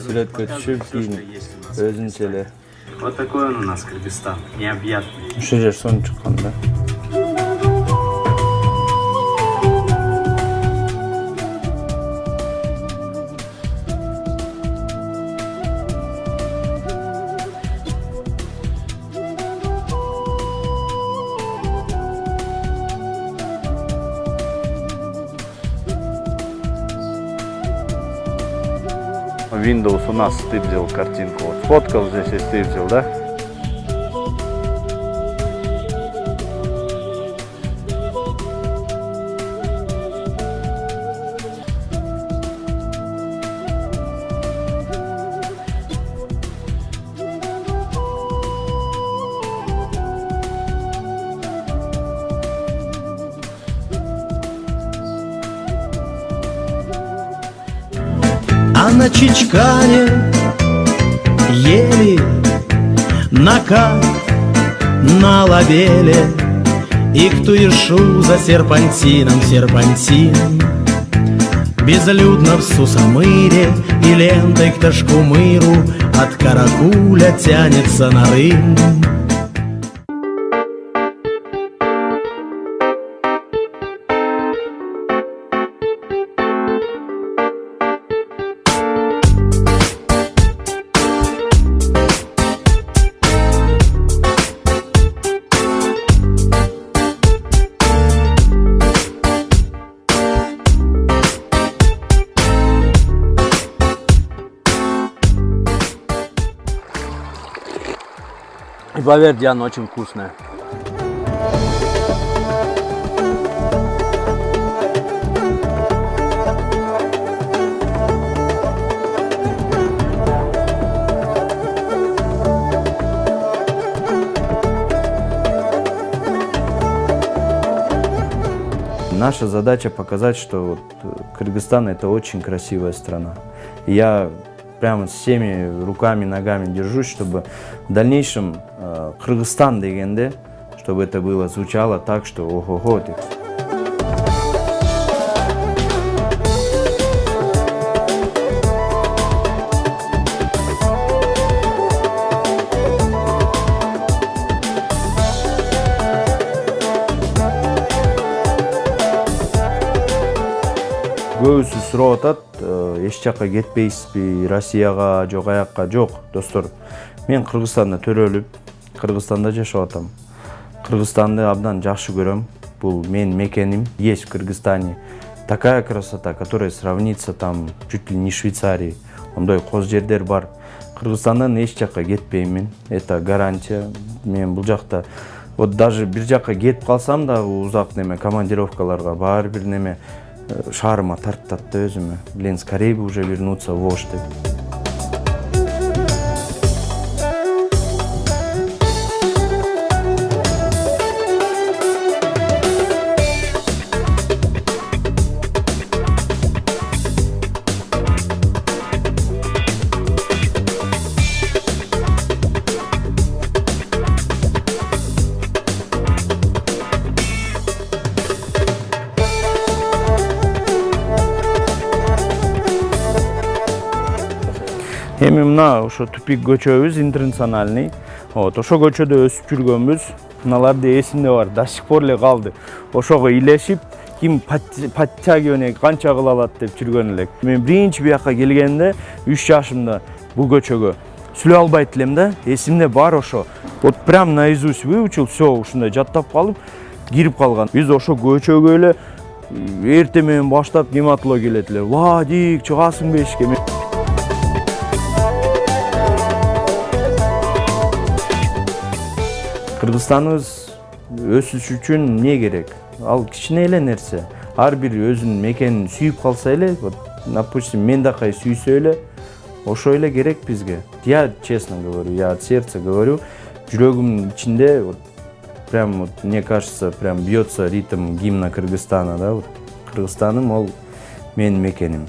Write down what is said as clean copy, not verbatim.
Сүрөткө түшүп, кийин өзүнчө эле. Вот такой он у нас Кыргызстан, необъятный. Ушул жер сонун чыккан да. Windows у нас ты взял картинку, вот сфоткал здесь, если ты взял, да? А на Чичкане ели накат на лабеле, и кто ишу за серпантином серпантин. Безлюдно в Сусамыре и лентой к Ташкумыру от Каракуля тянется на Рым. И поверь, Диана, очень вкусная. Наша задача показать, что вот Кыргызстан — это очень красивая страна. И я прямо всеми руками, ногами держусь, чтобы в дальнейшем Кыргызстан дегенде, чтобы это было, звучало так, что ого-го. Көбүсү сурап атат, эч жакка кетпейсизби, Россияга, жок аякка. Жок, достор. Мен Кыргызстанда төрөлүп, Кыргызстанда жашап атам. Кыргызстанды абдан жакшы көрөм. Бул менин мекеним. Есть в Кыргызстане такая красота, которая сравнится там чуть ли не Швейцарии. Ондой коз жердер бар. Кыргызстандан эч жакка кетпеймин. Это гарантия. Мен бул жакта вот даже бир жакка кетип калсам да узак неме командировкаларга баар бир неме шаарыма тартат да өзүмө. Блин, скорее бы уже вернуться в Ош деп. Эми мына ошо тупик көчөбүз интернациональный. Вот, ошо көчөдө өсүп жүргөнбүз. Мыналарды эсимде бар, до сих пор эле калды. Ошого илешип, ким подтягивание канча кыла алат деп жүргөн элек. Мен биринчи бияка келгенде 3 жашымда бул көчөгө сүйлөй албайт элем да, эсимде бар ошо. Вот прям наизусть выучил, все ушундай жаттап калып, кирип калган. Биз ошо көчөгө эле эртең менен баштап гематология келет эле. Вадик, чыгасың бешикке. Кыргызстаныбыз өсүш үчүн эмне керек? Ал кичине эле нерсе. Ар бир өзүнүн мекенин сүйүп калса эле, вот, допустим, Мендакай сүйсө эле, ошо эле керек бизге. Я честно говорю, я от сердца говорю, жүрөгүмдүн ичинде вот прям вот, мне кажется, прям бьется ритм гимна Кыргызстана, да? Вот, Кыргызстаным ол менин мекеним.